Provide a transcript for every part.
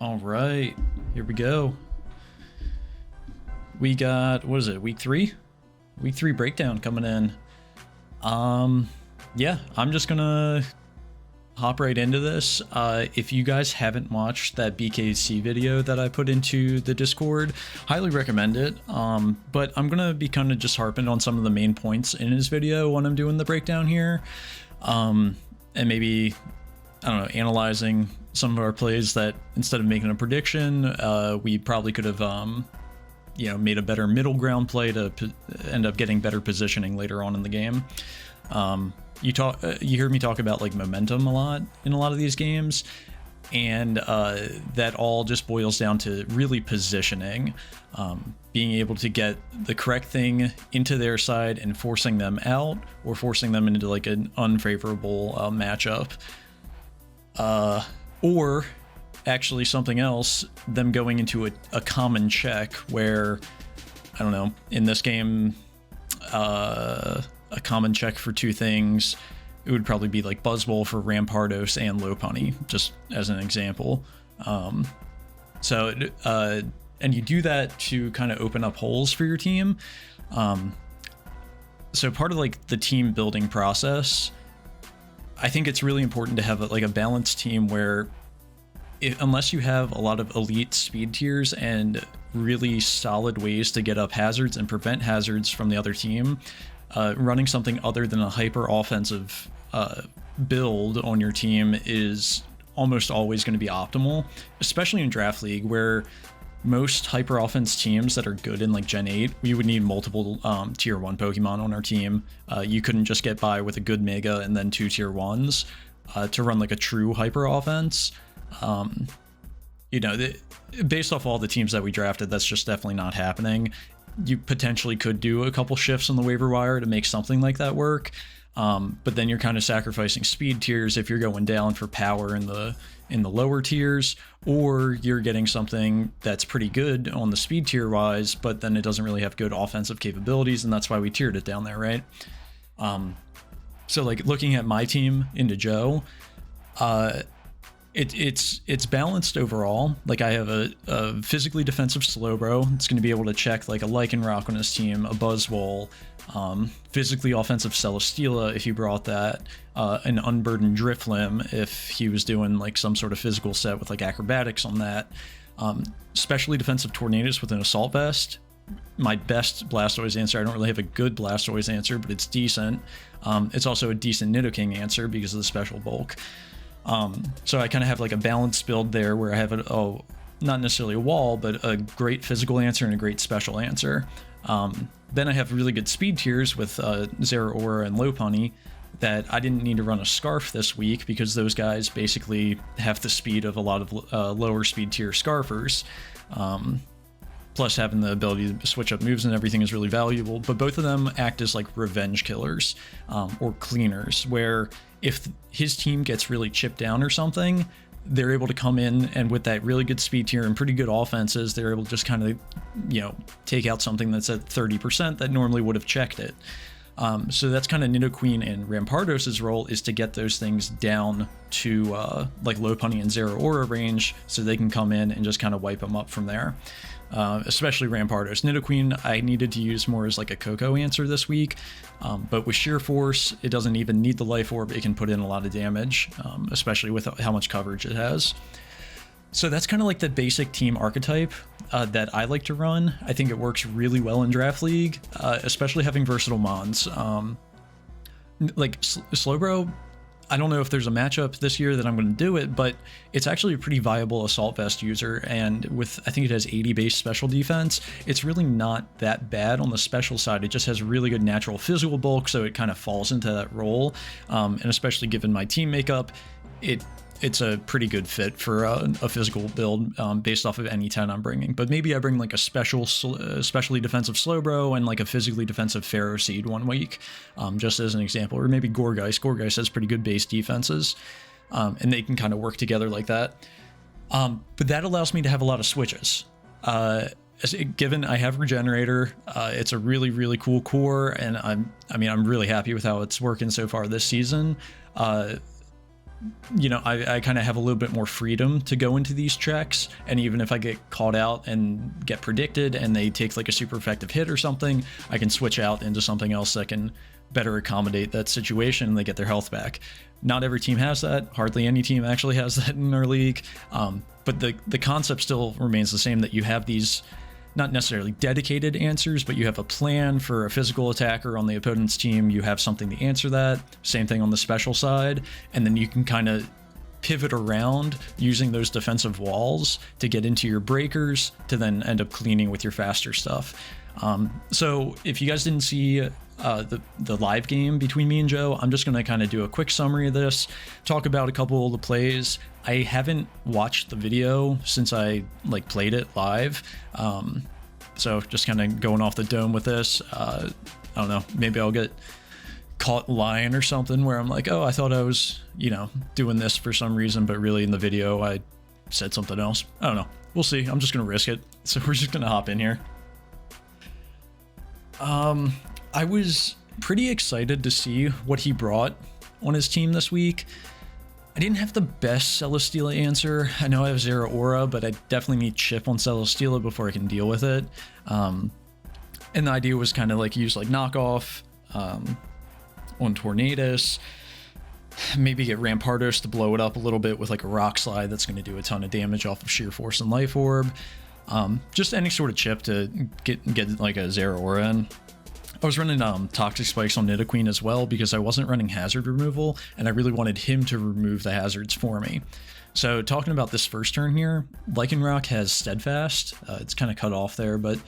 All right, here we go. We got, what is it, week 3? Week 3 breakdown coming in. Yeah, I'm just gonna hop right into this. If you guys haven't watched that BKC video that I put into the Discord, highly recommend it. But I'm gonna be kind of just harping on some of the main points in his video when I'm doing the breakdown here. And maybe, I don't know, analyzing some of our plays that instead of making a prediction, we probably could have, you know, made a better middle ground play to end up getting better positioning later on in the game. You heard me talk about like momentum a lot in a lot of these games, and that all just boils down to really positioning, being able to get the correct thing into their side and forcing them out or forcing them into like an unfavorable matchup, or actually something else, them going into a common check where, I don't know, in this game, a common check for two things, it would probably be like Buzzball for Rampardos and Low Punny, just as an example. And you do that to kind of open up holes for your team. So part of like the team building process, I think it's really important to have a balanced team where unless you have a lot of elite speed tiers and really solid ways to get up hazards and prevent hazards from the other team, running something other than a hyper offensive build on your team is almost always going to be optimal, especially in Draft League, where most hyper offense teams that are good in like Gen 8, we would need multiple tier 1 Pokemon on our team. You couldn't just get by with a good Mega and then 2 tier 1s to run like a true hyper offense. You know, based off all the teams that we drafted, that's just definitely not happening. You potentially could do a couple shifts on the waiver wire to make something like that work, but then you're kind of sacrificing speed tiers if you're going down for power in the lower tiers, or you're getting something that's pretty good on the speed tier wise, but then it doesn't really have good offensive capabilities, and that's why we tiered it down there, right? So like looking at my team into Joe, it's balanced overall. Like I have a physically defensive Slowbro. It's going to be able to check like a Lycanroc on his team, a Buzzwole, physically offensive Celesteela if he brought that, an unburdened Driflim if he was doing like some sort of physical set with like acrobatics on that, specially defensive Tornadus with an Assault Vest. My best Blastoise answer, I don't really have a good Blastoise answer, but it's decent. It's also a decent Nidoking answer because of the special bulk. So I kind of have like a balanced build there where I have not necessarily a wall, but a great physical answer and a great special answer. Then I have really good speed tiers with Zeraora and Lopunny that I didn't need to run a Scarf this week because those guys basically have the speed of a lot of lower speed tier Scarfers. Plus having the ability to switch up moves and everything is really valuable, but both of them act as like revenge killers, or cleaners, where if his team gets really chipped down or something, they're able to come in and with that really good speed tier and pretty good offenses, they're able to just kind of, you know, take out something that's at 30% that normally would have checked it. So that's kind of Nidoqueen and Rampardos' role, is to get those things down to like Lopunny and Zeraora range so they can come in and just kind of wipe them up from there. Especially Rampardos. Nidoqueen I needed to use more as like a Coco answer this week, but with Sheer Force, it doesn't even need the Life Orb. It can put in a lot of damage, especially with how much coverage it has. So that's kind of like the basic team archetype that I like to run. I think it works really well in Draft League, especially having versatile mons. Like Slowbro, I don't know if there's a matchup this year that I'm going to do it, but it's actually a pretty viable Assault Vest user, and with, I think it has 80 base special defense, it's really not that bad on the special side. It just has really good natural physical bulk, so it kind of falls into that role, and especially given my team makeup, it's a pretty good fit for a physical build based off of any 10 I'm bringing. But maybe I bring like a specially defensive Slowbro and like a physically defensive Pharaoh Seed one week, just as an example. Or maybe Gourgeist. Gourgeist has pretty good base defenses, and they can kind of work together like that. But that allows me to have a lot of switches. Given I have Regenerator, it's a really, really cool core, and I'm really happy with how it's working so far this season. you know, I kind of have a little bit more freedom to go into these checks. And even if I get called out and get predicted and they take like a super effective hit or something, I can switch out into something else that can better accommodate that situation and they get their health back. Not every team has that. Hardly any team actually has that in our league. But the concept still remains the same, that you have these not necessarily dedicated answers, but you have a plan for a physical attacker on the opponent's team. You have something to answer that. Same thing on the special side. And then you can kind of pivot around using those defensive walls to get into your breakers to then end up cleaning with your faster stuff. So if you guys didn't see the live game between me and Joe, I'm just going to kind of do a quick summary of this, talk about a couple of the plays. I haven't watched the video since I like played it live. So just kind of going off the dome with this. I don't know, maybe I'll get caught lying or something where I'm like, oh, I thought I was, you know, doing this for some reason, but really in the video I said something else. I don't know. We'll see. I'm just going to risk it. So we're just going to hop in here. I was pretty excited to see what he brought on his team this week. I didn't have the best Celesteela answer. I know I have Zera Aura, but I definitely need chip on Celesteela before I can deal with it. And the idea was kind of like use like knockoff on Tornadus, maybe get Rampardos to blow it up a little bit with like a rock slide that's going to do a ton of damage off of sheer force and life orb. Just any sort of chip to get like a Zera Aura in. I was running Toxic Spikes on Nidoqueen as well because I wasn't running hazard removal and I really wanted him to remove the hazards for me. So talking about this first turn here, Lycanroc has Steadfast. It's kind of cut off there, but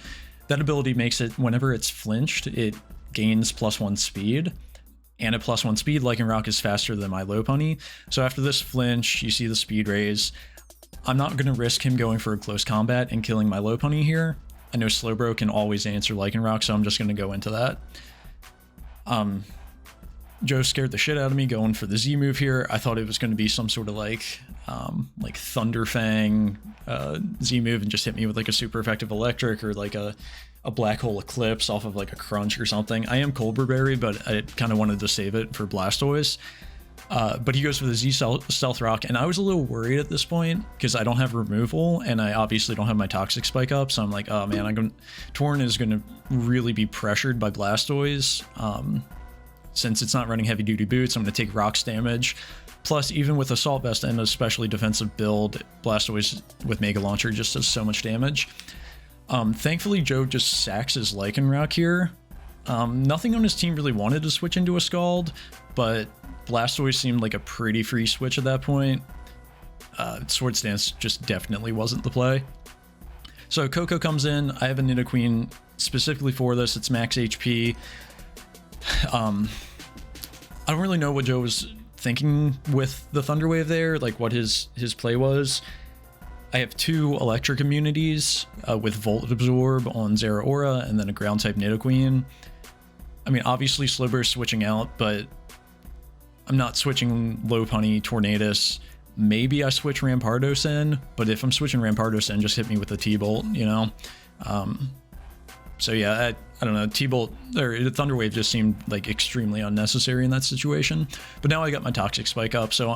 that ability makes it, whenever it's flinched, it gains +1 speed. And at +1 speed, Lycanroc is faster than my Lopunny. So after this flinch, you see the speed raise. I'm not going to risk him going for a close combat and killing my Lopunny here. I know Slowbro can always answer Lycanroc, so I'm just going to go into that. Joe scared the shit out of me going for the Z move here. I thought it was going to be some sort of like Thunderfang Z move and just hit me with like a super effective electric or like a black hole eclipse off of like a crunch or something. I am Colbur Berry, but I kind of wanted to save it for Blastoise. But he goes for the Z Stealth Rock, and I was a little worried at this point because I don't have removal, and I obviously don't have my Toxic Spike up, so I'm like, oh man, Torn is going to really be pressured by Blastoise. Since it's not running Heavy Duty Boots, I'm going to take Rocks damage. Plus, even with Assault Vest and a especially defensive build, Blastoise with Mega Launcher just does so much damage. Thankfully, Joe just sacks his Lycanroc here. Nothing on his team really wanted to switch into a Scald, but Blastoise seemed like a pretty free switch at that point. Swords Dance just definitely wasn't the play. So Coco comes in. I have a Nidoqueen specifically for this. It's max HP. I don't really know what Joe was thinking with the Thunder Wave there, like what his play was. I have 2 electric immunities with Volt Absorb on Zera Aura and then a ground type Nidoqueen. I mean, obviously Slowbro's switching out, but I'm not switching Lopunny, Tornadus. Maybe I switch Rampardos in, but if I'm switching Rampardos in, just hit me with a T-Bolt, you know? So yeah, I don't know, T-Bolt, or the Thunder Wave just seemed like extremely unnecessary in that situation. But now I got my Toxic Spike up, so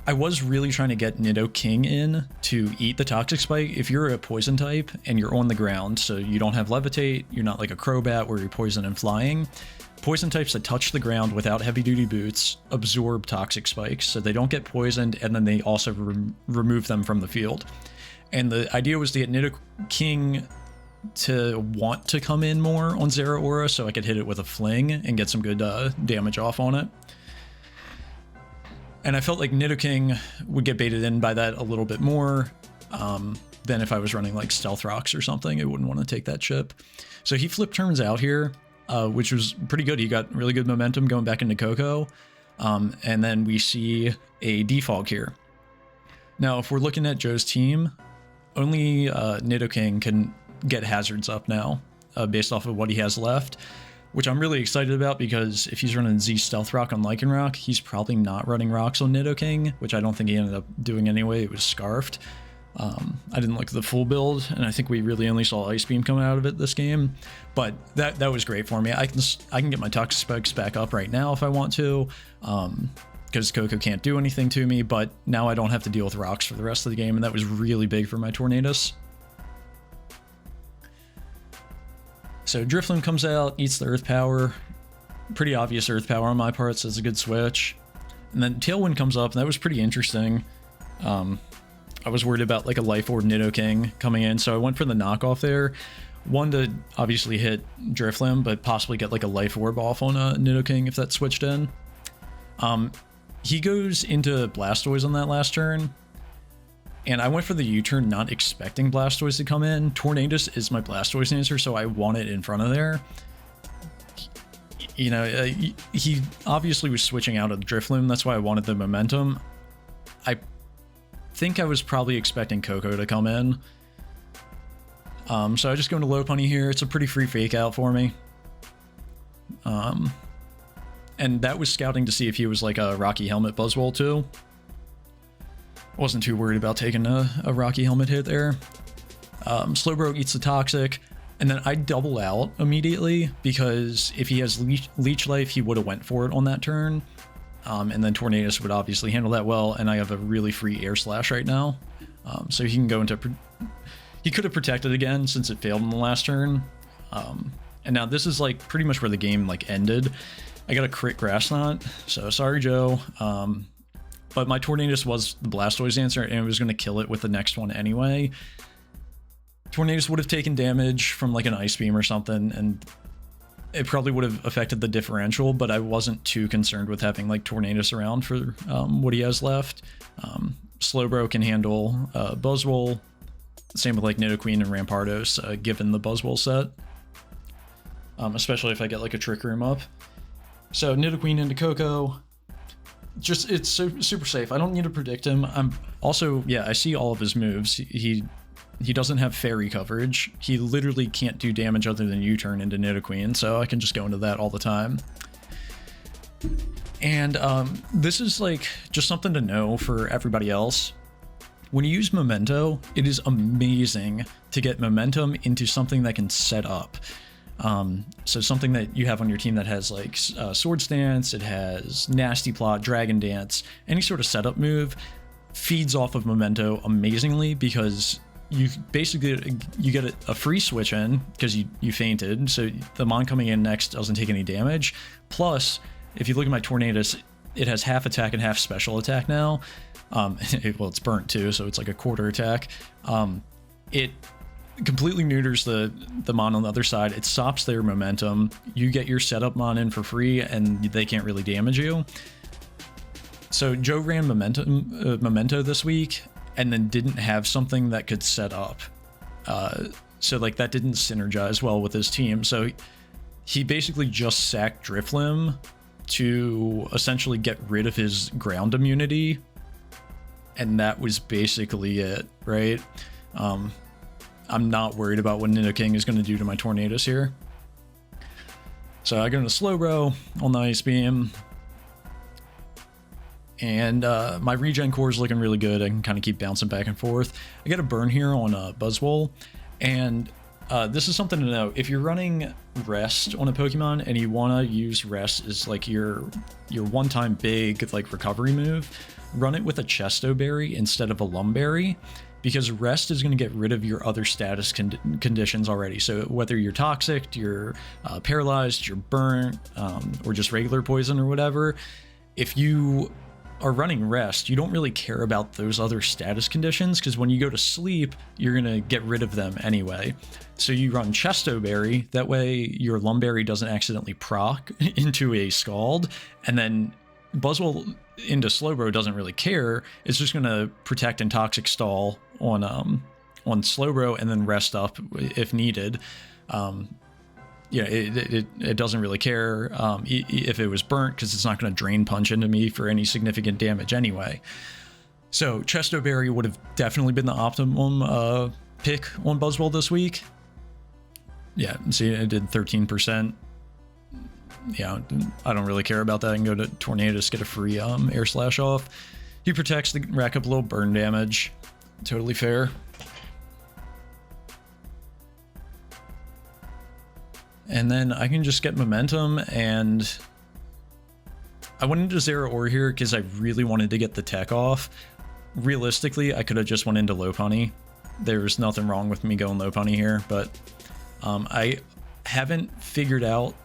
I was really trying to get Nidoking in to eat the Toxic Spike. If you're a poison type and you're on the ground, so you don't have Levitate, you're not like a Crobat where you're poison and flying, poison types that touch the ground without heavy duty boots absorb Toxic Spikes, so they don't get poisoned, and then they also remove them from the field. And the idea was to get Nidoking to want to come in more on Zera Aura so I could hit it with a Fling and get some good damage off on it. And I felt like Nidoking would get baited in by that a little bit more than if I was running like Stealth Rocks or something. I wouldn't want to take that chip. So he flipped turns out here, which was pretty good. He got really good momentum going back into Coco. And then we see a Defog here. Now, if we're looking at Joe's team, only Nidoking can get hazards up now based off of what he has left, which I'm really excited about because if he's running Z Stealth Rock on Lycanroc, he's probably not running Rocks on Nidoking, which I don't think he ended up doing anyway. It was Scarfed. I didn't look at the full build, and I think we really only saw Ice Beam coming out of it this game, but that was great for me. I can get my Toxic Spikes back up right now if I want to. because Coco can't do anything to me, but now I don't have to deal with rocks for the rest of the game, and that was really big for my Tornadus. So Drifloon comes out, eats the Earth Power. Pretty obvious Earth Power on my part, so it's a good switch. And then Tailwind comes up, and that was pretty interesting. I was worried about like a Life Orb Nidoking coming in, so I went for the knockoff there. One, to obviously hit Drifloon, but possibly get like a Life Orb off on a Nidoking if that switched in. He goes into Blastoise on that last turn, and I went for the U-turn not expecting Blastoise to come in. Tornadus is my Blastoise answer, so I want it in front of there. You know, he obviously was switching out of the Drifloon, that's why I wanted the momentum. I think I was probably expecting Coco to come in. So I just go into Lopunny here. It's a pretty free fake out for me. And that was scouting to see if he was like a Rocky Helmet Buzzwole too. Wasn't too worried about taking a Rocky Helmet hit there. Slowbro eats the Toxic, and then I double out immediately because if he has Leech Life, he would have went for it on that turn. And then Tornadus would obviously handle that well, and I have a really free Air Slash right now. So he can go into... He could have protected again since it failed in the last turn. And now this is like pretty much where the game like ended. I got a crit Grass Knot, so sorry Joe. But my Tornadus was the Blastoise answer, and it was going to kill it with the next one anyway. Tornadus would have taken damage from like an Ice Beam or something, and it probably would have affected the differential, but I wasn't too concerned with having like Tornadus around for what he has left. Slowbro can handle Buzzwole. Same with like Nidoqueen and Rampardos, given the Buzzwole set. Especially if I get like a Trick Room up. So Nidoqueen into Coco. Just, it's so super safe. I don't need to predict him. I'm also, yeah, I see all of his moves. He doesn't have fairy coverage. He literally can't do damage other than U-turn into Nidoqueen, so I can just go into that all the time. And this is like just something to know for everybody else. When you use Memento, it is amazing to get momentum into something that can set up. So something that you have on your team that has like Swords Dance, it has Nasty Plot, Dragon Dance, any sort of setup move feeds off of Memento amazingly, because you basically you get a free switch in because you fainted, so the Mon coming in next doesn't take any damage. Plus, if you look at my Tornadus, it has half attack and half special attack now. Well, it's burnt too, so it's like a quarter attack. It completely neuters the Mon on the other side. It stops their momentum. You get your setup Mon in for free, and they can't really damage you. So Joe ran Memento this week, and then didn't have something that could set up. So like that didn't synergize well with his team. So he basically just sacked Drifloon to essentially get rid of his ground immunity. And that was basically it, right? I'm not worried about what Nidoking is going to do to my Tornadus here. So I go into Slowbro on the Ice Beam. And my regen core is looking really good. I can kind of keep bouncing back and forth. I get a burn here on Buzzwole. And this is something to know. If you're running Rest on a Pokemon and you want to use Rest as like your one-time big like recovery move, run it with a Chesto Berry instead of a Lumberry, because Rest is going to get rid of your other status conditions already. So whether you're toxic, you're paralyzed, you're burnt, or just regular poison or whatever, if you are running Rest, you don't really care about those other status conditions, because when you go to sleep, you're going to get rid of them anyway. So you run Chesto Berry, that way your Lumberry doesn't accidentally proc into a Scald, and then Buzzwole into Slowbro doesn't really care. It's just going to protect and Toxic Stall on Slowbro and then rest up if needed. Yeah, it doesn't really care if it was burnt, because it's not going to Drain Punch into me for any significant damage anyway. So Chesto Berry would have definitely been the optimum pick on Buzzwole this week. Yeah, see, it did 13%. Yeah, I don't really care about that. I can go to Tornadus, get a free Air Slash off. He protects to rack up a little burn damage. Totally fair. And then I can just get momentum, and I went into Zero Ore here because I really wanted to get the tech off. Realistically, I could have just went into Lopunny. There's nothing wrong with me going Lopunny here, but I haven't figured out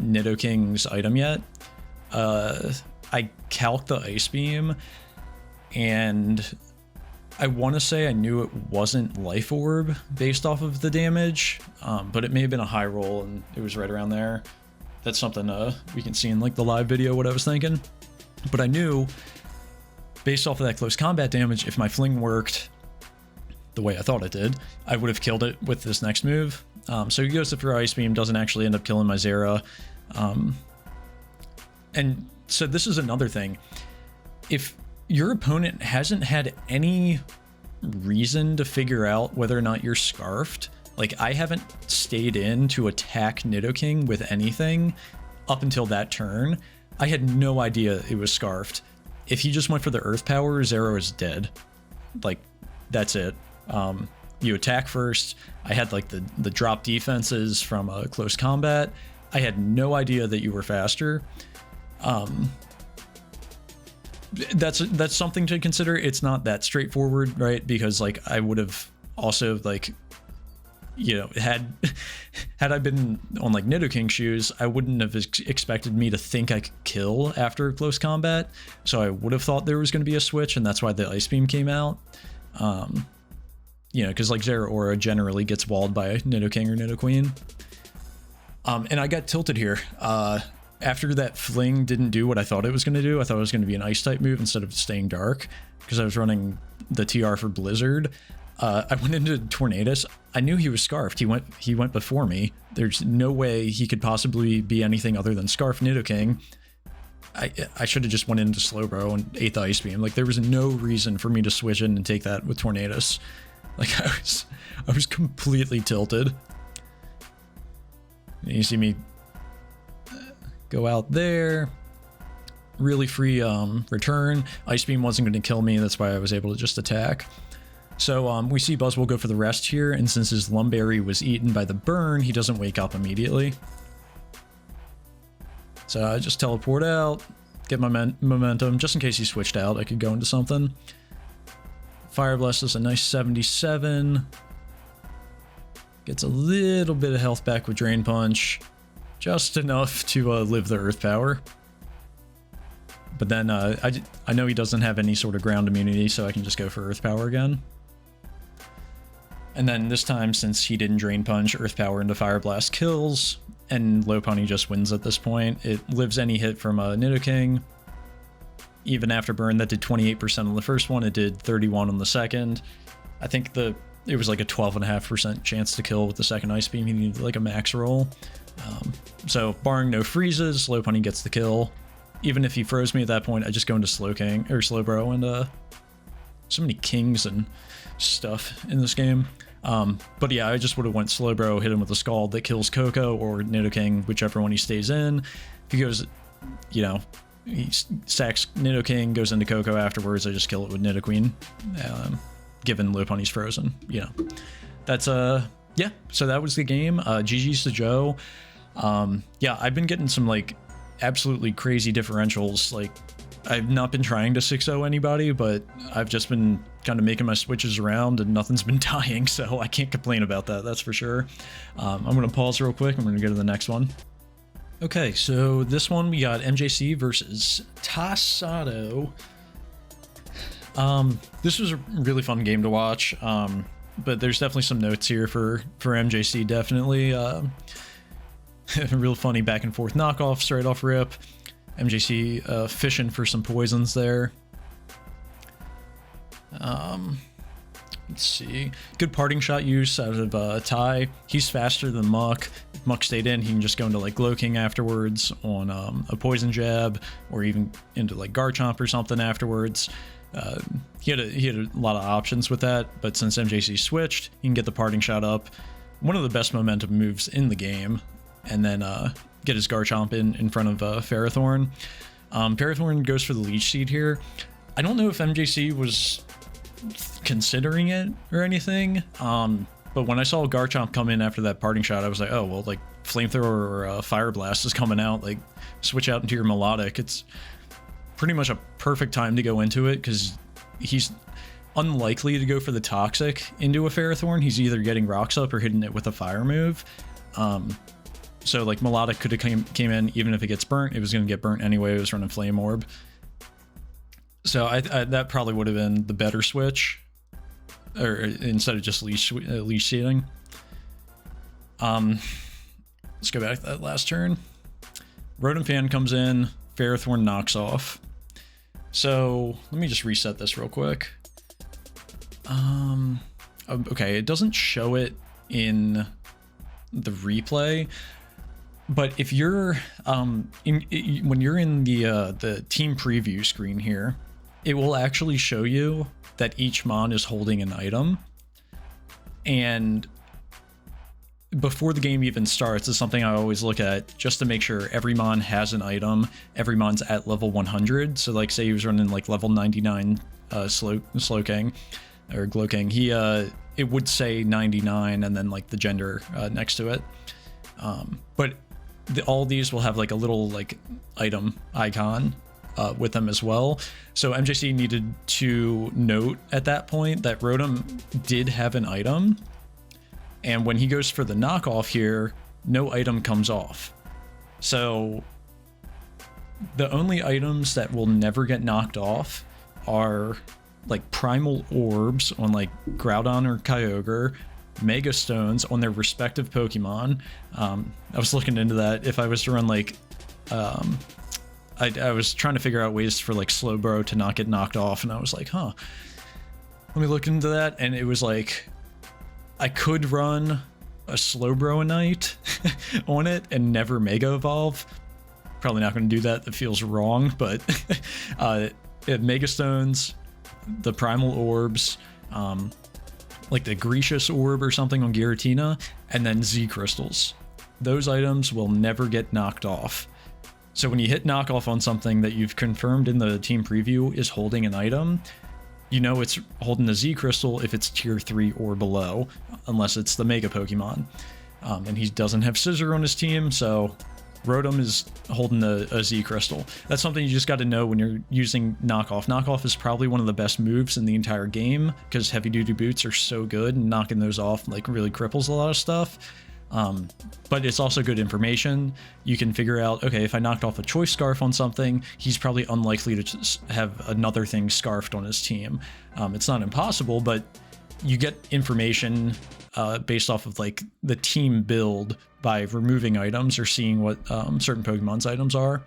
Nidoking's item yet. I calced the Ice Beam, and I want to say I knew it wasn't Life Orb based off of the damage, but it may have been a high roll, and it was right around there. That's something we can see in like the live video what I was thinking. But I knew, based off of that close combat damage, if my fling worked the way I thought it did, I would have killed it with this next move. So he goes for Ice Beam, doesn't actually end up killing my Zera. And so this is another thing. If your opponent hasn't had any reason to figure out whether or not you're scarfed, like I haven't stayed in to attack Nidoking with anything up until that turn. I had no idea it was scarfed. If he just went for the Earth Power, Zero is dead. Like, that's it. You attack first. I had like the drop defenses from close combat. I had no idea that you were faster. That's something to consider. It's not that straightforward, right? Because like I would have also like, you know, had I been on like Nidoking shoes, I wouldn't have expected me to think I could kill after close combat. So I would have thought there was going to be a switch, and that's why the Ice Beam came out. You know, because like Zera Aura generally gets walled by Nidoking or Nidoqueen. And I got tilted here. After that fling didn't do what I thought it was going to do. I thought it was going to be an ice type move instead of staying dark, because I was running the TR for Blizzard. I went into Tornadus. I knew he was scarfed. He went before me. There's no way he could possibly be anything other than Scarf Nidoking. I should have just went into Slowbro and ate the Ice Beam. Like there was no reason for me to switch in and take that with Tornadus. Like I was completely tilted. And you see me go out there. Really free return. Ice Beam wasn't going to kill me. That's why I was able to just attack. So we see Buzzwole go for the rest here, and since his Lumberry was eaten by the burn, he doesn't wake up immediately. So I just teleport out, get my momentum, just in case he switched out, I could go into something. Fire Blast is a nice 77. Gets a little bit of health back with Drain Punch, just enough to live the Earth Power. But then I know he doesn't have any sort of ground immunity, so I can just go for Earth Power again. And then this time, since he didn't Drain Punch, Earth Power into Fire Blast kills, and Lopunny just wins at this point. It lives any hit from Nidoking. Even after burn, that did 28% on the first one, it did 31 on the second. I think it was like a 12.5% chance to kill with the second Ice Beam. He needed like a max roll. So barring no freezes, Lopunny gets the kill. Even if he froze me at that point, I just go into Slowbro, and so many kings and stuff in this game. But yeah, I just would have went Slowbro, hit him with a Scald that kills Coco or Nidoking, whichever one he stays in. If he goes, you know, he sacks Nidoking, goes into Coco afterwards, I just kill it with Nidoqueen, given Lopunny's frozen. You know, that's yeah. So that was the game. GG's to Joe. Yeah, I've been getting some like absolutely crazy differentials. Like I've not been trying to 6-0 anybody, but I've just been kind of making my switches around and nothing's been dying, so I can't complain about that, that's for sure. I'm going to pause real quick. I'm going to go to the next one. Okay, so this one we got MJC versus Tassado. This was a really fun game to watch, but there's definitely some notes here for MJC, definitely. A real funny back and forth knockoff straight off rip. MJC fishing for some poisons there. Let's see. Good parting shot use out of Ty. He's faster than Muk. If Muk stayed in, he can just go into like Glow King afterwards on a poison jab, or even into like Garchomp or something afterwards. He had a lot of options with that, but since MJC switched, he can get the parting shot up. One of the best momentum moves in the game, and then get his Garchomp in front of Ferrothorn. Ferrothorn goes for the Leech Seed here. I don't know if MJC was considering it or anything, but when I saw Garchomp come in after that parting shot, I was like, oh, well, like Flamethrower or Fire Blast is coming out. Like, switch out into your Melodic, it's pretty much a perfect time to go into it, because he's unlikely to go for the Toxic into a Ferrothorn. He's either getting Rocks Up or hitting it with a Fire move. So like Melodic could have came in, even if it gets burnt, it was going to get burnt anyway. It was running Flame Orb. So I that probably would have been the better switch, or instead of just leash seeding. Let's go back to that last turn. Rotom Fan comes in, Ferrothorn knocks off. So let me just reset this real quick. Okay, it doesn't show it in the replay, but if you're when you're in the team preview screen here, it will actually show you that each mon is holding an item, and before the game even starts is something I always look at just to make sure every mon has an item. Every mon's at level 100. So like say he was running like level 99 Slowking or Glowking, he it would say 99 and then like the gender next to it. But all these will have like a little like item icon with them as well. So MJC needed to note at that point that Rotom did have an item, and when he goes for the knockoff here, no item comes off. So the only items that will never get knocked off are like Primal Orbs on like Groudon or Kyogre, Mega Stones on their respective Pokemon. I was looking into that. If I was to run like, I was trying to figure out ways for like Slowbro to not get knocked off, and I was like, huh, let me look into that. And it was like, I could run a Slowbro-a-Night on it and never Mega Evolve. Probably not going to do that. That feels wrong, but Mega Stones, the Primal Orbs, like the Grecius Orb or something on Giratina, and then Z Crystals. Those items will never get knocked off. So when you hit knockoff on something that you've confirmed in the team preview is holding an item, you know it's holding a Z Crystal if it's tier 3 or below, unless it's the Mega Pokemon. And he doesn't have Scissor on his team, so Rotom is holding a Z Crystal. That's something you just got to know when you're using Knockoff. Knockoff is probably one of the best moves in the entire game, because Heavy Duty Boots are so good, and knocking those off like really cripples a lot of stuff. But it's also good information. You can figure out, okay, if I knocked off a Choice Scarf on something, he's probably unlikely to just have another thing scarfed on his team. It's not impossible, but you get information based off of like the team build by removing items or seeing what certain Pokemon's items are.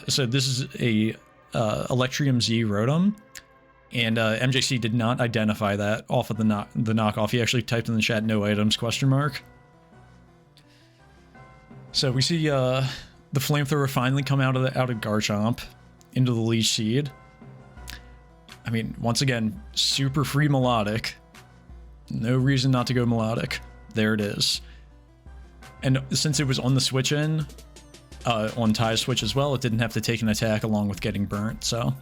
So this is a Electrium Z Rotom, and MJC did not identify that off of the knockoff. He actually typed in the chat, "No items?" ? So we see the Flamethrower finally come out of Garchomp into the Leech Seed. I mean, once again, super free Melodic. No reason not to go Melodic. There it is. And since it was on the switch in, on Ty's switch as well, it didn't have to take an attack along with getting burnt. So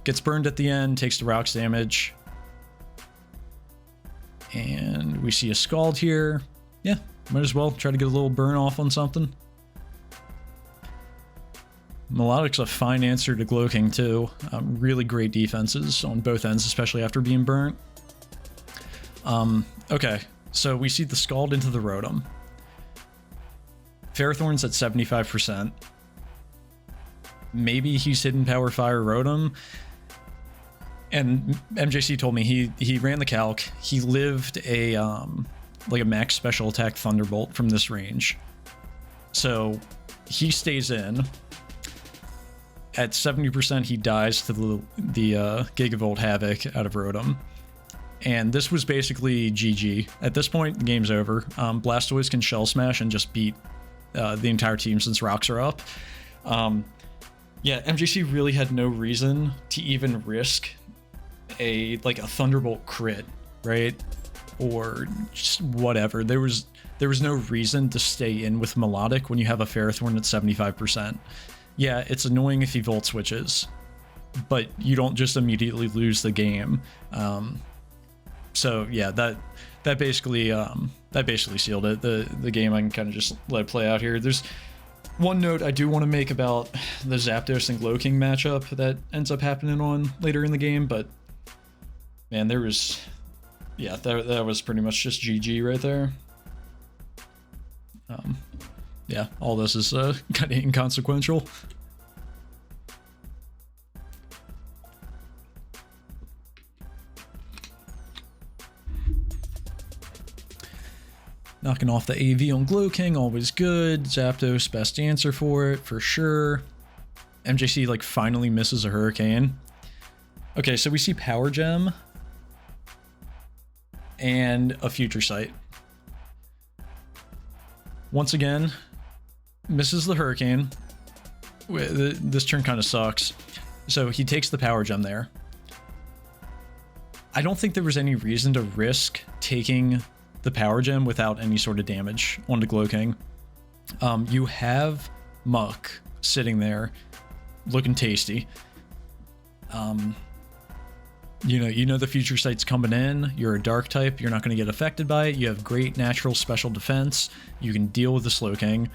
gets burned at the end, takes the rocks damage. And we see a Scald here. Yeah, might as well try to get a little burn off on something. Melodic's a fine answer to Glowking too. Really great defenses on both ends, especially after being burnt. Okay, so we see the Scald into the Rotom. Ferrothorn's at 75%. Maybe he's Hidden Power Fire Rotom. And MJC told me he ran the calc. He lived a like a max special attack Thunderbolt from this range. So he stays in. At 70%, he dies to the Gigavolt Havoc out of Rotom. And this was basically GG. At this point, the game's over. Blastoise can Shell Smash and just beat the entire team since rocks are up. Yeah, MJC really had no reason to even risk a Thunderbolt crit, right? Or just whatever. There was no reason to stay in with Melodic when you have a Ferrothorn at 75%. Yeah, it's annoying if he Volt Switches, but you don't just immediately lose the game. So yeah, that basically sealed it. The game, I can kind of just let it play out here. There's One note I do want to make about the Zapdos and Glowking matchup that ends up happening on later in the game, but man, there was, yeah, that was pretty much just GG right there. Yeah, all this is kind of inconsequential. Knocking off the AV on Glowking, always good. Zapdos, best answer for it, for sure. MJC, like, finally misses a Hurricane. Okay, so we see Power Gem and a Future Sight. Once again, misses the Hurricane. This turn kind of sucks. So he takes the Power Gem there. I don't think there was any reason to risk taking the Power Gem without any sort of damage onto Glowking. You have Muk sitting there looking tasty. You know the Future Sight's coming in. You're a dark type, you're not going to get affected by it. You have great natural special defense. You can deal with the Slowking.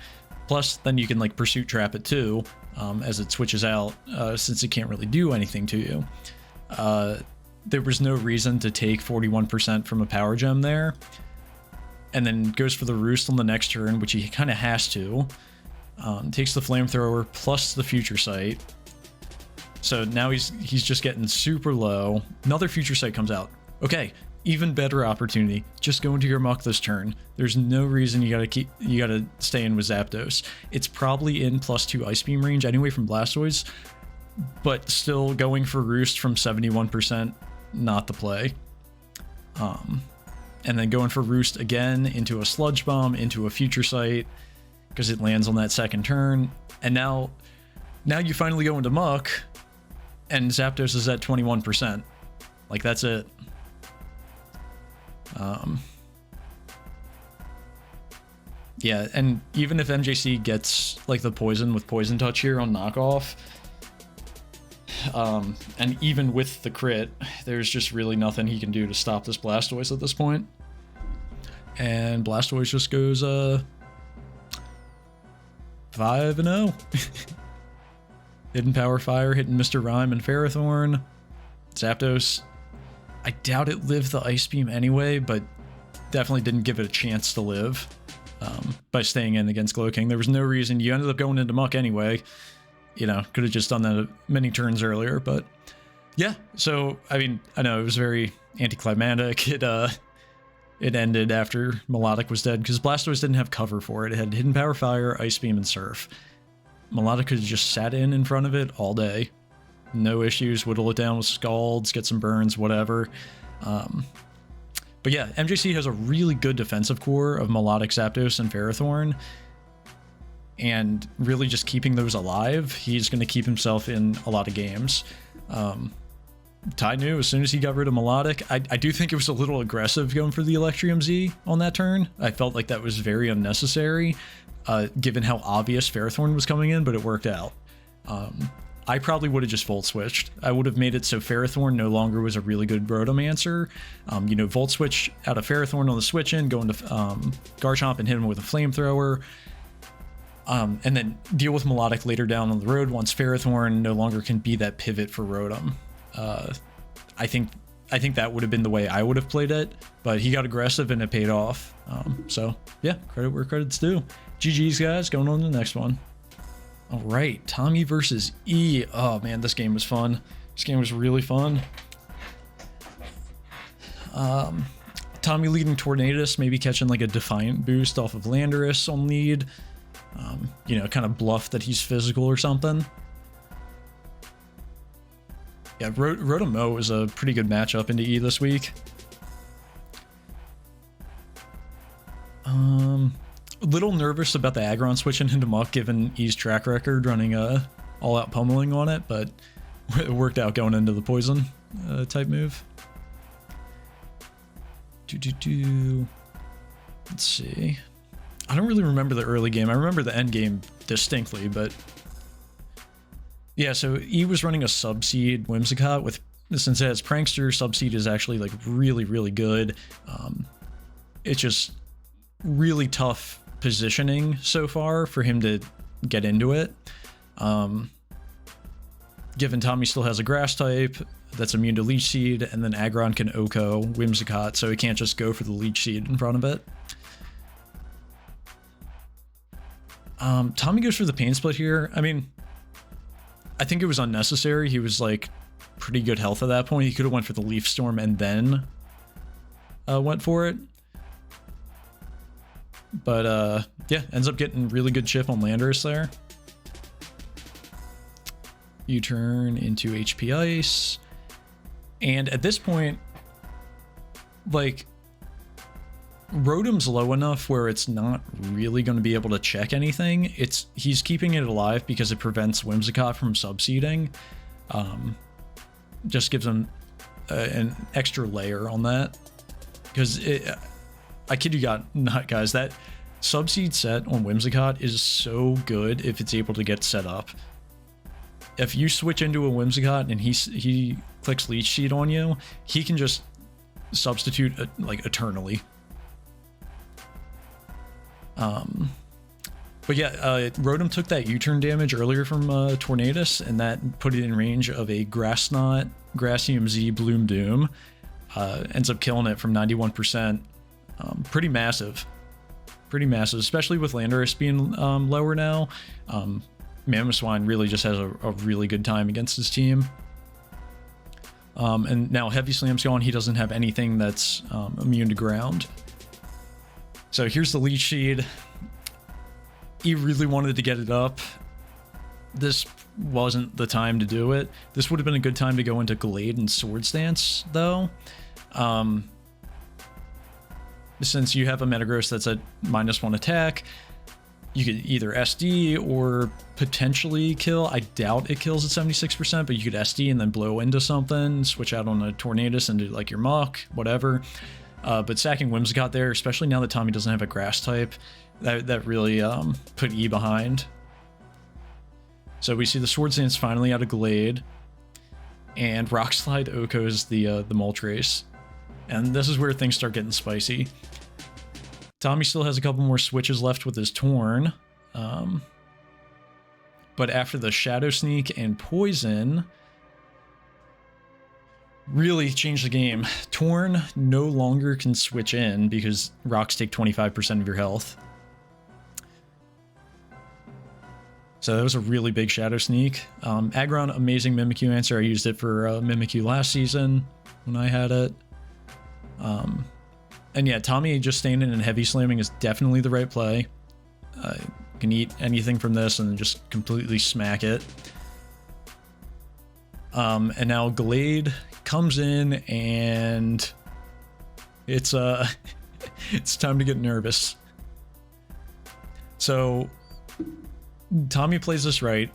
Plus, then you can like Pursuit Trap it too, as it switches out, since it can't really do anything to you. There was no reason to take 41% from a Power Gem there. And then goes for the Roost on the next turn, which he kind of has to. Takes the Flamethrower plus the Future Sight. So now he's just getting super low. Another Future Sight comes out. Okay, even better opportunity. Just go into your Muk this turn. There's no reason you gotta stay in with Zapdos. It's probably in +2 Ice Beam range anyway from Blastoise, but still going for Roost from 71%, not the play. And then going for Roost again into a Sludge Bomb, into a Future Sight, because it lands on that second turn. And now you finally go into Muk, and Zapdos is at 21%. Like, that's it. Yeah, and even if MJC gets like the poison with Poison Touch here on knockoff, and even with the crit, there's just really nothing he can do to stop this Blastoise at this point. And Blastoise just goes 5-0. Hidden Power Fire, hitting Mr. Rhyme and Ferrothorn. Zapdos, I doubt it lived the Ice Beam anyway, but definitely didn't give it a chance to live by staying in against Glowking. There was no reason. You ended up going into Muk anyway. You know, could have just done that many turns earlier, but yeah. So, I mean, I know it was very anticlimactic. It ended after Melodic was dead because Blastoise didn't have cover for it. It had Hidden Power Fire, Ice Beam, and Surf. Melodic could have just sat in front of it all day. No issues, whittle it down with Scalds, get some burns, whatever. But yeah, MJC has a really good defensive core of Melodic, Zapdos, and Ferrothorn. And really just keeping those alive, he's going to keep himself in a lot of games. Ty knew as soon as he got rid of Melodic, I do think it was a little aggressive going for the Electrium Z on that turn. I felt like that was very unnecessary, given how obvious Ferrothorn was coming in, but it worked out. I probably would have just Volt Switched. I would have made it so Ferrothorn no longer was a really good Rotomancer. You know, Volt Switch out of Ferrothorn on the switch in, go into Garchomp and hit him with a Flamethrower. And then deal with Melodic later down on the road once Ferrothorn no longer can be that pivot for Rotom. I think that would have been the way I would have played it, but he got aggressive and it paid off. So yeah, credit where credit's due. GG's guys, going on to the next one. All right, Tommy versus E. Oh man, this game was fun. This game was really fun. Tommy leading Tornadus, maybe catching like a Defiant boost off of Landorus on lead. You know, kind of bluff that he's physical or something. Yeah, Rotom is a pretty good matchup into E this week. A little nervous about the Aggron switching into Muk, given E's track record running all-out pummeling on it, but it worked out going into the Poison type move. Let's see. I don't really remember the early game. I remember the end game distinctly, but yeah, so E was running a Subseed Whimsicott with, since it has Prankster, Subseed is actually like really, really good. It's just really tough positioning so far for him to get into it. Given Tommy still has a grass type that's immune to Leech Seed, and then Aggron can Oko Whimsicott, so he can't just go for the Leech Seed in front of it. Tommy goes for the Pain Split here. I mean, I think it was unnecessary. He was like pretty good health at that point. He could have went for the Leaf Storm and then went for it. But yeah, ends up getting really good chip on Landorus there. U-turn into HP Ice. And at this point, like, Rotom's low enough where it's not really going to be able to check anything. He's keeping it alive because it prevents Whimsicott from subseeding. Just gives him an extra layer on that. Because I kid you not, guys, that subseed set on Whimsicott is so good if it's able to get set up. If you switch into a Whimsicott and he clicks Leech Seed on you, he can just substitute like eternally. But yeah, Rotom took that U-turn damage earlier from Tornadus, and that put it in range of a Grass Knot, Grassium Z, Bloom Doom. Ends up killing it from 91%. Pretty massive, especially with Landorus being lower now. Mamoswine really just has a really good time against his team. And now Heavy Slam's gone. He doesn't have anything that's immune to ground. So here's the Leech Seed. He really wanted to get it up. This wasn't the time to do it. This would have been a good time to go into Glade and Swords Dance, though. Since you have a Metagross that's at -1 attack, you could either SD or potentially kill. I doubt it kills at 76%, but you could SD and then blow into something, switch out on a Tornadus and do like your Muck, whatever. But sacking Whimsicott there, especially now that Tommy doesn't have a grass type, that really put E behind. So we see the Swords Dance finally out of Glade, and Rock Slide Oko's the Moltres. And this is where things start getting spicy. Tommy still has a couple more switches left with his Torn. But after the Shadow Sneak and Poison, really changed the game. Torn no longer can switch in because rocks take 25% of your health. So that was a really big Shadow Sneak. Aggron, amazing Mimikyu answer. I used it for Mimikyu last season when I had it. And yeah, Tommy just staying in and heavy slamming is definitely the right play. You can eat anything from this and just completely smack it. And now Glade comes in and it's it's time to get nervous. So Tommy plays this right.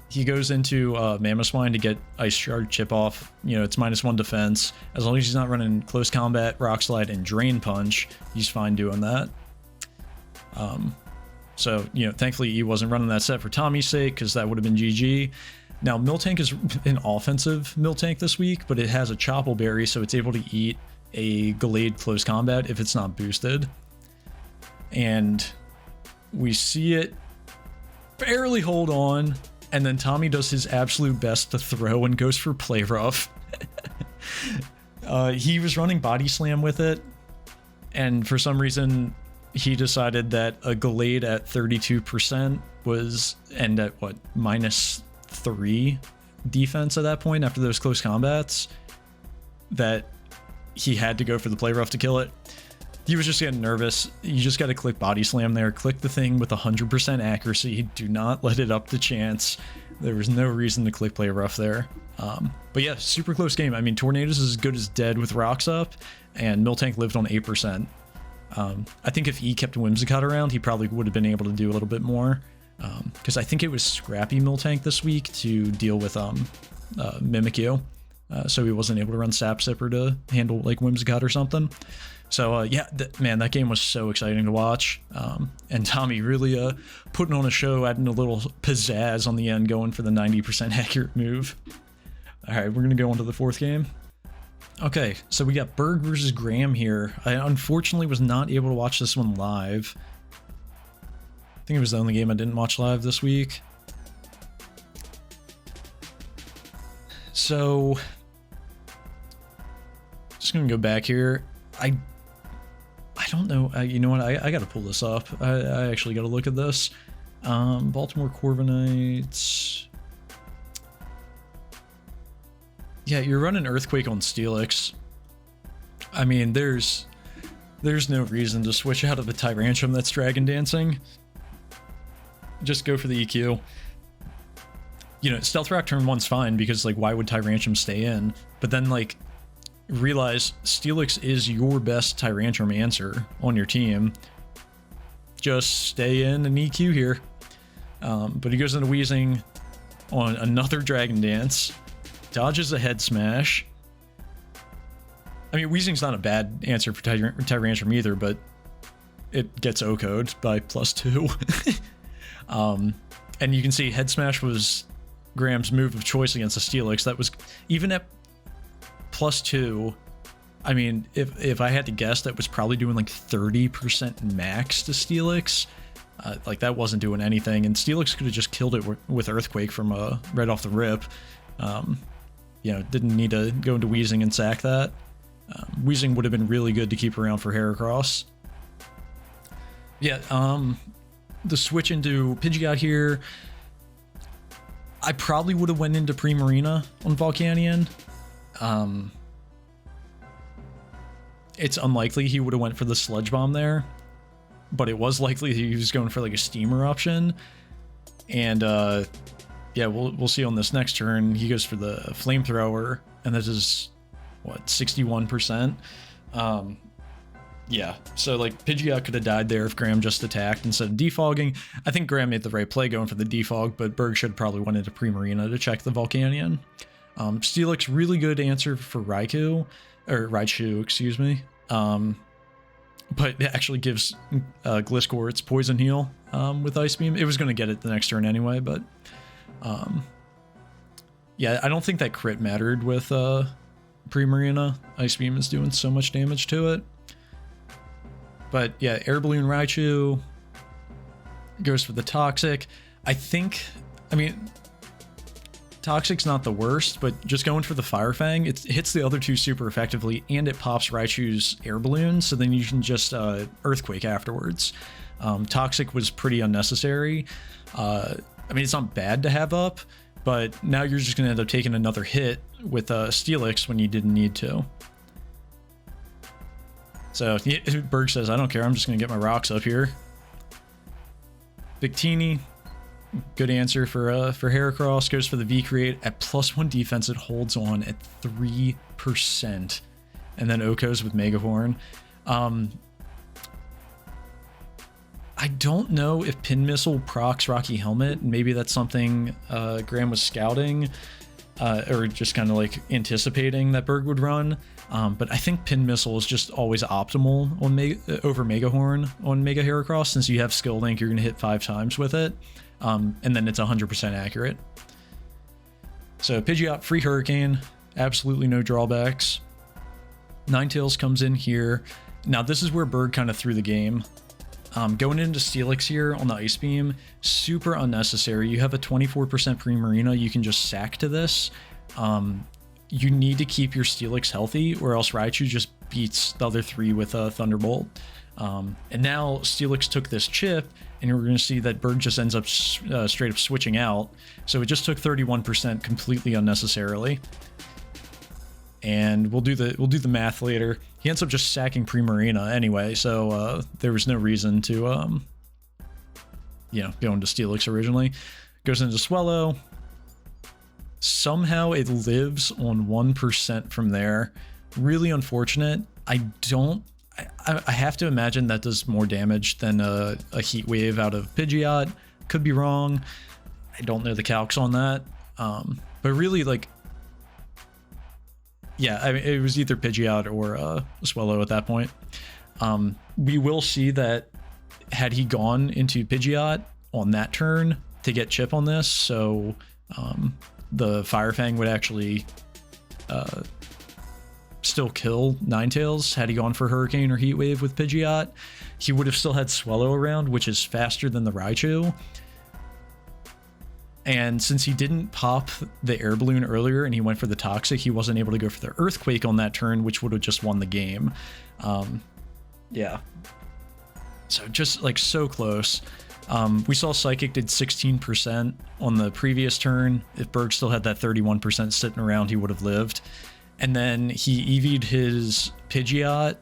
He goes into Mamoswine to get Ice Shard chip off. You know, it's -1 defense. As long as he's not running Close Combat, Rock Slide, and Drain Punch, he's fine doing that. So, you know, thankfully he wasn't running that set for Tommy's sake, because that would have been GG. Now, Miltank is an offensive Miltank this week, but it has a Chople Berry, so it's able to eat a Glade Close Combat if it's not boosted. And we see it barely hold on. And then Tommy does his absolute best to throw and goes for Play Rough. He was running Body Slam with it, and for some reason he decided that a Glade at 32% was, and at what, -3 defense at that point after those close combats, that he had to go for the Play Rough to kill it. He was just getting nervous. You just got to click Body Slam there. Click the thing with 100% accuracy. Do not let it up to chance. There was no reason to click Play Rough there. But yeah, super close game. I mean, Tornadus is as good as dead with rocks up, and Miltank lived on 8%. I think if he kept Whimsicott around, he probably would have been able to do a little bit more. Because I think it was scrappy Miltank this week to deal with Mimikyu. So he wasn't able to run Sap Sipper to handle like Whimsicott or something. So yeah, man, that game was so exciting to watch. And Tommy really putting on a show, adding a little pizzazz on the end, going for the 90% accurate move. All right, we're going to go into the fourth game. Okay, so we got Berg versus Graham here. I unfortunately was not able to watch this one live. I think it was the only game I didn't watch live this week. So, just gonna go back here. I don't know. You know what? I gotta pull this up. I actually gotta look at this. Baltimore Corviknights. Yeah, you're running Earthquake on Steelix. I mean, there's no reason to switch out of a Tyrantrum that's Dragon Dancing. Just go for the EQ. You know, Stealth Rock turn 1's fine because, like, why would Tyrantrum stay in? But then, like, realize Steelix is your best Tyrantrum answer on your team. Just stay in an EQ here. But he goes into Wheezing on another Dragon Dance. Dodges a Head Smash. I mean, Wheezing's not a bad answer for Tyrantrum either, but it gets O-code by +2. And you can see Head Smash was Graham's move of choice against the Steelix. That was, even at +2, I mean, if I had to guess, that was probably doing like 30% max to Steelix. Like, that wasn't doing anything, and Steelix could have just killed it with Earthquake from right off the rip. You know, didn't need to go into Wheezing and sack that. Wheezing would have been really good to keep around for Heracross. Yeah, the switch into Pidgeot here, I probably would have went into Primarina on Volcanion. It's unlikely he would have went for the Sludge Bomb there, but it was likely he was going for like a Steam Eruption. And yeah, we'll see on this next turn. He goes for the Flamethrower, and this is what, 61%. Yeah, so like Pidgeot could have died there if Graham just attacked instead of defogging. I think Graham made the right play going for the defog, but Berg should probably went into Primarina to check the Volcanion. Steelix, really good answer for Raichu, excuse me. But it actually gives Gliscor its Poison Heal with Ice Beam. It was going to get it the next turn anyway, but yeah, I don't think that crit mattered with Primarina. Ice Beam is doing so much damage to it. But yeah, Air Balloon Raichu goes for the Toxic. I mean, Toxic's not the worst, but just going for the Fire Fang, it hits the other two super effectively, and it pops Raichu's Air Balloon, so then you can just Earthquake afterwards. Toxic was pretty unnecessary. I mean, it's not bad to have up, but now you're just going to end up taking another hit with Steelix when you didn't need to. So Berg says, I don't care, I'm just going to get my rocks up here. Victini, good answer for Heracross. Goes for the V-Create. At +1 defense, it holds on at 3%. And then Okos with Megahorn. I don't know if Pin Missile procs Rocky Helmet. Maybe that's something Graham was scouting. Or just kind of like anticipating that Berg would run. But I think Pin Missile is just always optimal on over Megahorn on Mega Heracross, since you have Skill Link, you're going to hit 5 times with it. And then it's 100% accurate. So Pidgeot, free Hurricane, absolutely no drawbacks. Ninetales comes in here. Now this is where Berg kind of threw the game. Going into Steelix here on the Ice Beam, super unnecessary. You have a 24% Primarina, you can just sack to this. You need to keep your Steelix healthy, or else Raichu just beats the other 3 with a Thunderbolt. And now Steelix took this chip, and we're going to see that Berg just ends up straight up switching out. So it just took 31% completely unnecessarily. And we'll do the math later. He ends up just sacking Primarina anyway, so there was no reason to go into Steelix originally. Goes into Swellow. Somehow it lives on 1% from there. Really unfortunate. I have to imagine that does more damage than a Heat Wave out of Pidgeot. Could be wrong. I don't know the calcs on that. But really, like, yeah, I mean, it was either Pidgeot or Swellow at that point. We will see that had he gone into Pidgeot on that turn to get chip on this, so the Fire Fang would actually still kill Ninetales had he gone for Hurricane or Heat Wave with Pidgeot. He would have still had Swellow around, which is faster than the Raichu. And since he didn't pop the Air Balloon earlier and he went for the Toxic, he wasn't able to go for the Earthquake on that turn, which would have just won the game. Yeah. So just like so close. We saw Psychic did 16% on the previous turn. If Berg still had that 31% sitting around, he would have lived. And then he EV'd his Pidgeot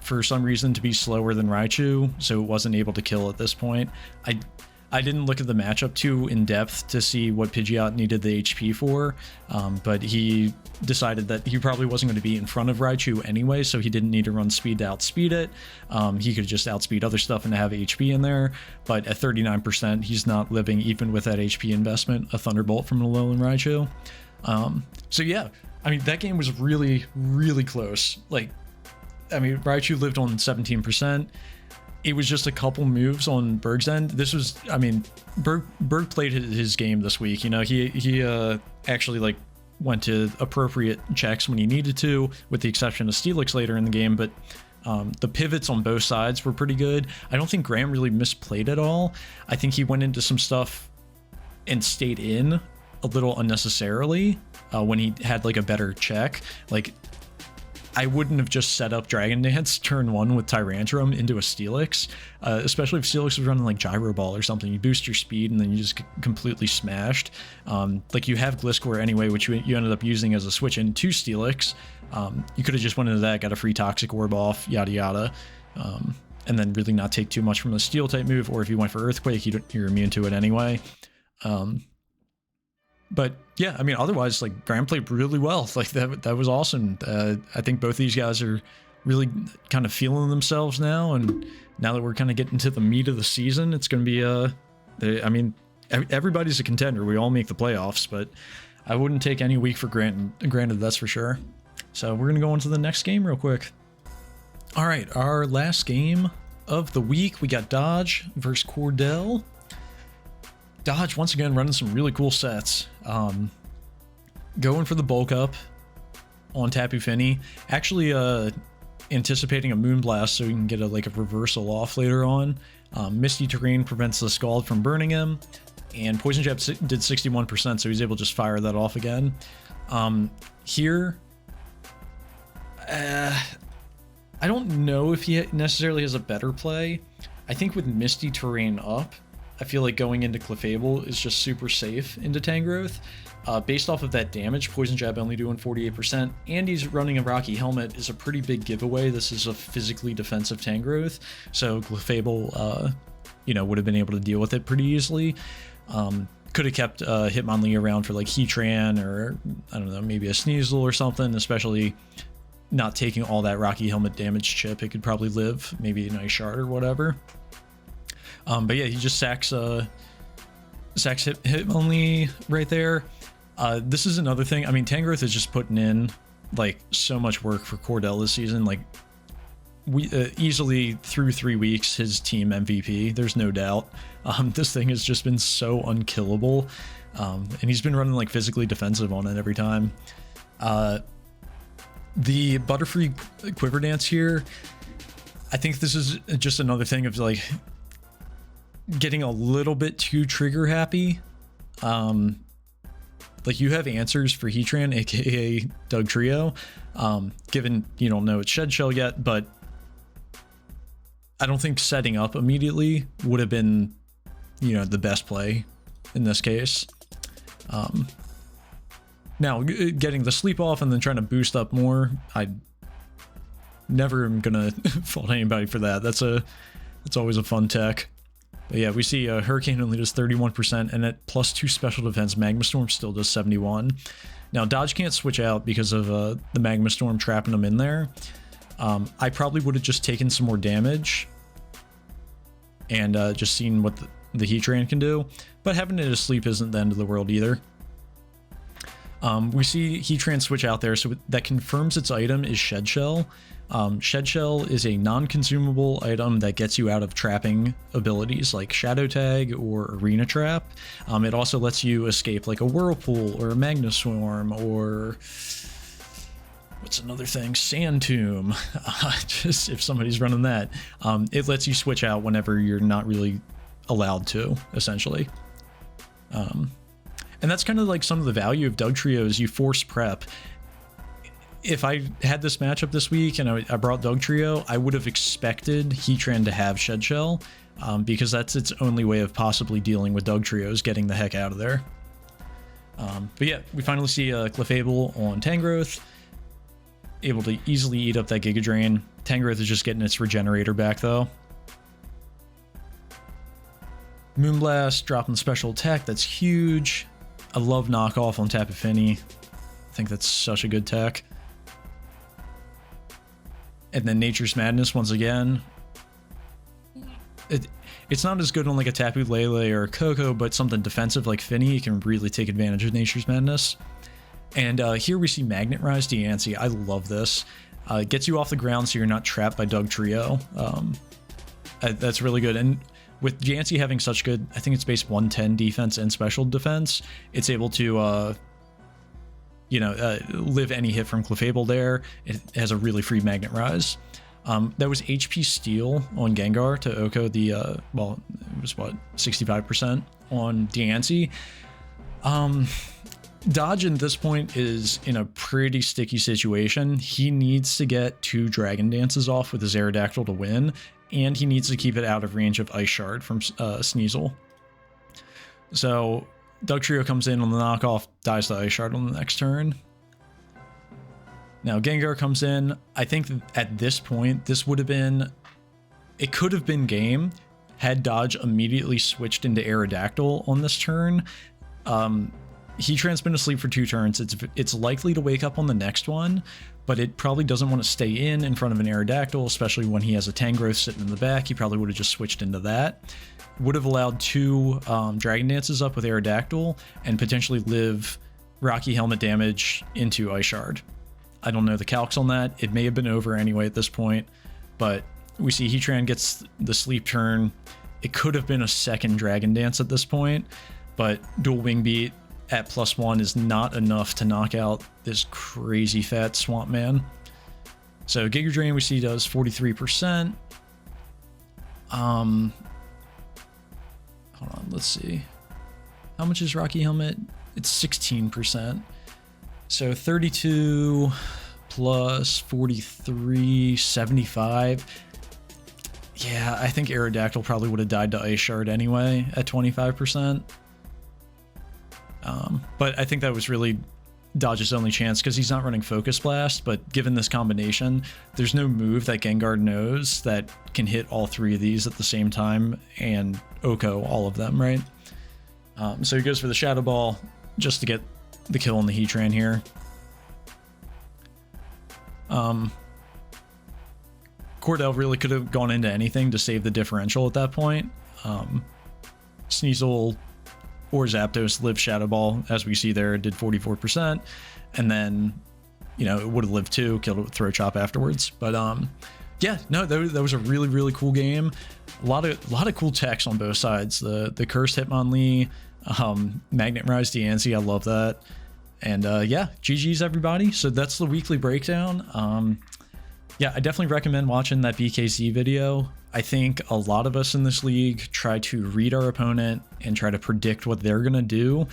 for some reason to be slower than Raichu, so it wasn't able to kill at this point. I didn't look at the matchup too in depth to see what Pidgeot needed the HP for, but he decided that he probably wasn't going to be in front of Raichu anyway, so he didn't need to run speed to outspeed it. He could just outspeed other stuff and have HP in there, but at 39%, he's not living even with that HP investment, a Thunderbolt from Alolan Raichu. So yeah, I mean, that game was really, really close. Like, I mean, Raichu lived on 17%. It was just a couple moves on Berg's end. This was, I mean, Berg played his game this week. You know, he actually like went to appropriate checks when he needed to, with the exception of Steelix later in the game. But the pivots on both sides were pretty good. I don't think Graham really misplayed at all. I think he went into some stuff and stayed in a little unnecessarily when he had like a better check. Like, I wouldn't have just set up Dragon Dance turn 1 with Tyrantrum into a Steelix, especially if Steelix was running like Gyro Ball or something. You boost your speed and then you just get completely smashed. Like, you have Gliscor anyway, which you ended up using as a switch into Steelix. You could have just went into that, got a free Toxic Orb off, yada yada, and then really not take too much from the Steel type move, or if you went for Earthquake, you're immune to it anyway. But yeah, I mean, otherwise, like, Graham played really well. Like, that was awesome. I think both of these guys are really kind of feeling themselves now, and now that we're kind of getting to the meat of the season, it's going to be I mean, everybody's a contender. We all make the playoffs, but I wouldn't take any week for granted, that's for sure. So we're going to go on to the next game real quick. All right, our last game of the week, we got Dodge versus Cordell. Dodge, once again, running some really cool sets. Going for the bulk up on Tapu Fini. Actually, anticipating a Moonblast so we can get a reversal off later on. Misty Terrain prevents the Scald from burning him. And Poison Jab did 61%, so he's able to just fire that off again. Here, I don't know if he necessarily has a better play. I think with Misty Terrain up, I feel like going into Clefable is just super safe into Tangrowth. Based off of that damage, Poison Jab only doing 48%, and he's running a Rocky Helmet is a pretty big giveaway. This is a physically defensive Tangrowth, so Clefable, would have been able to deal with it pretty easily. Could have kept Hitmonlee around for like Heatran or, I don't know, maybe a Sneasel or something, especially not taking all that Rocky Helmet damage chip. It could probably live, maybe a nice shard or whatever. But yeah, he just sacks Hitmonlee right there. This is another thing. I mean, Tangrowth is just putting in like so much work for Cordell this season. Like, we easily through 3 weeks, his team MVP. There's no doubt. This thing has just been so unkillable, and he's been running like physically defensive on it every time. The Butterfree Quiver Dance here, I think this is just another thing of like getting a little bit too trigger happy. Like, you have answers for Heatran, aka Doug Trio, given you don't know it's Shed Shell yet, but I don't think setting up immediately would have been, the best play in this case. Now, getting the sleep off and then trying to boost up more, I never am gonna fault anybody for that. That's always a fun tech. But yeah, we see Hurricane only does 31%, and at +2 special defense, Magma Storm still does 71. Now, Dodge can't switch out because of the Magma Storm trapping him in there. I probably would have just taken some more damage and just seen what the Heatran can do, but having it asleep isn't the end of the world either. We see Heatran switch out there, so that confirms its item is Shed Shell. Shed Shell is a non-consumable item that gets you out of trapping abilities like Shadow Tag or Arena Trap. It also lets you escape like a Whirlpool or a Magna Swarm or What's another thing? Sand Tomb. Just if somebody's running that, it lets you switch out whenever you're not really allowed to, essentially. And that's kind of like some of the value of Dugtrio is you force prep. If I had this matchup this week and I brought Dugtrio, I would have expected Heatran to have Shed Shell, because that's its only way of possibly dealing with Dugtrio is getting the heck out of there. But yeah, we finally see Clefable on Tangrowth, able to easily eat up that Giga Drain. Tangrowth is just getting its Regenerator back though. Moonblast dropping special attack, that's huge. I love knockoff on Tapu Fini. I think that's such a good tech. And then Nature's Madness once again. It's not as good on like a Tapu Lele or a Coco, but something defensive like Fini, you can really take advantage of Nature's Madness. And here we see Magnet Rise Diancie. I love this. It gets you off the ground so you're not trapped by Dugtrio. That's really good. And with Diancie having such good, I think it's base 110 defense and special defense, it's able to, live any hit from Clefable there. It has a really free Magnet Rise. That was HP Steal on Gengar to Oko the, it was what, 65% on Diancie. Dodge at this point is in a pretty sticky situation. He needs to get 2 Dragon Dances off with his Aerodactyl to win, and he needs to keep it out of range of Ice Shard from Sneasel. So Dugtrio comes in on the knockoff, dies to Ice Shard on the next turn. Now Gengar comes in. I think at this point, this would have been... It could have been game had Dodge immediately switched into Aerodactyl on this turn. Heatran's been asleep for 2 turns. It's likely to wake up on the next one, but it probably doesn't want to stay in front of an Aerodactyl, especially when he has a Tangrowth sitting in the back. He probably would have just switched into that. Would have allowed 2 Dragon Dances up with Aerodactyl and potentially live Rocky Helmet damage into Ice Shard. I don't know the calcs on that. It may have been over anyway at this point, but we see Heatran gets the sleep turn. It could have been a second Dragon Dance at this point, but Dual Wing Beat at +1 is not enough to knock out this crazy fat Swamp Man. So Giga Drain we see does 43%. Hold on, let's see. How much is Rocky Helmet? It's 16%. So 32 plus 43, 75. Yeah, I think Aerodactyl probably would have died to Ice Shard anyway at 25%. But I think that was really Dodge's only chance because he's not running Focus Blast, but given this combination, there's no move that Gengar knows that can hit all 3 of these at the same time and Oko all of them, right? So he goes for the Shadow Ball just to get the kill on the Heatran here. Cordell really could have gone into anything to save the differential at that point. Sneasel or Zapdos lived Shadow Ball, as we see there, it did 44%, and then, it would have lived too, killed it with Throat Chop afterwards. But yeah, no, that was a really, really cool game. A lot of cool techs on both sides. The Cursed Hitmonlee, Magnet Rise Diancie, I love that. And yeah, GG's everybody. So that's the weekly breakdown. Yeah, I definitely recommend watching that BKZ video. I think a lot of us in this league try to read our opponent and try to predict what they're going to do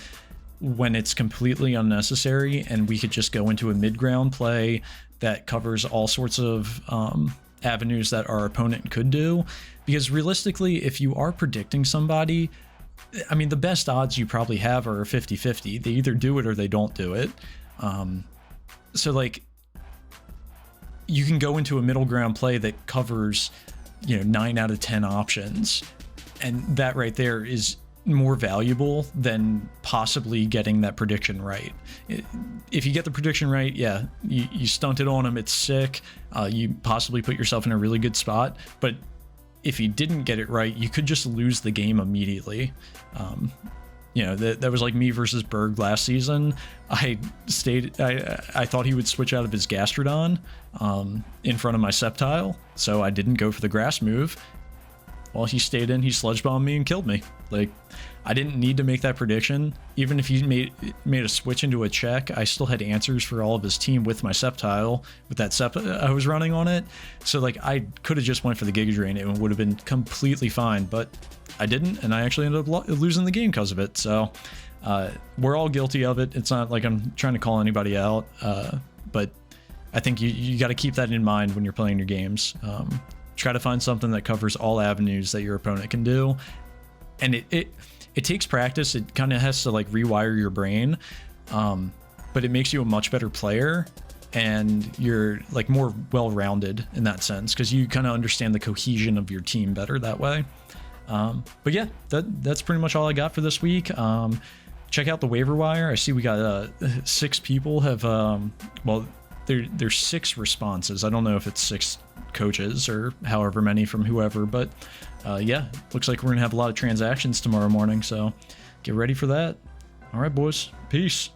when it's completely unnecessary, and we could just go into a mid-ground play that covers all sorts of avenues that our opponent could do. Because realistically, if you are predicting somebody, I mean, the best odds you probably have are 50-50. They either do it or they don't do it. So like, you can go into a middle ground play that covers, 9 out of 10 options. And that right there is more valuable than possibly getting that prediction right. If you get the prediction right, yeah, you stunted on them, it's sick. You possibly put yourself in a really good spot. But if you didn't get it right, you could just lose the game immediately. That was like me versus Berg last season. I thought he would switch out of his Gastrodon in front of my Sceptile, so I didn't go for the grass move. Well, he stayed in, he sludge bombed me and killed me. Like, I didn't need to make that prediction. Even if he made a switch into a check, I still had answers for all of his team with my Sceptile, with that Sept I was running on it. So like, I could have just went for the Giga Drain and it would have been completely fine, but I didn't, and I actually ended up losing the game because of it. So we're all guilty of it. It's not like I'm trying to call anybody out, but I think you got to keep that in mind when you're playing your games. Try to find something that covers all avenues that your opponent can do. And it takes practice. It kind of has to like rewire your brain, but it makes you a much better player, and you're like more well-rounded in that sense because you kind of understand the cohesion of your team better that way. But yeah, that's pretty much all I got for this week. Check out the waiver wire. I see we got 6 people have well, there's 6 responses. I don't know if it's 6 coaches or however many from whoever, but yeah, looks like we're gonna have a lot of transactions tomorrow morning, so get ready for that. All right, boys, peace.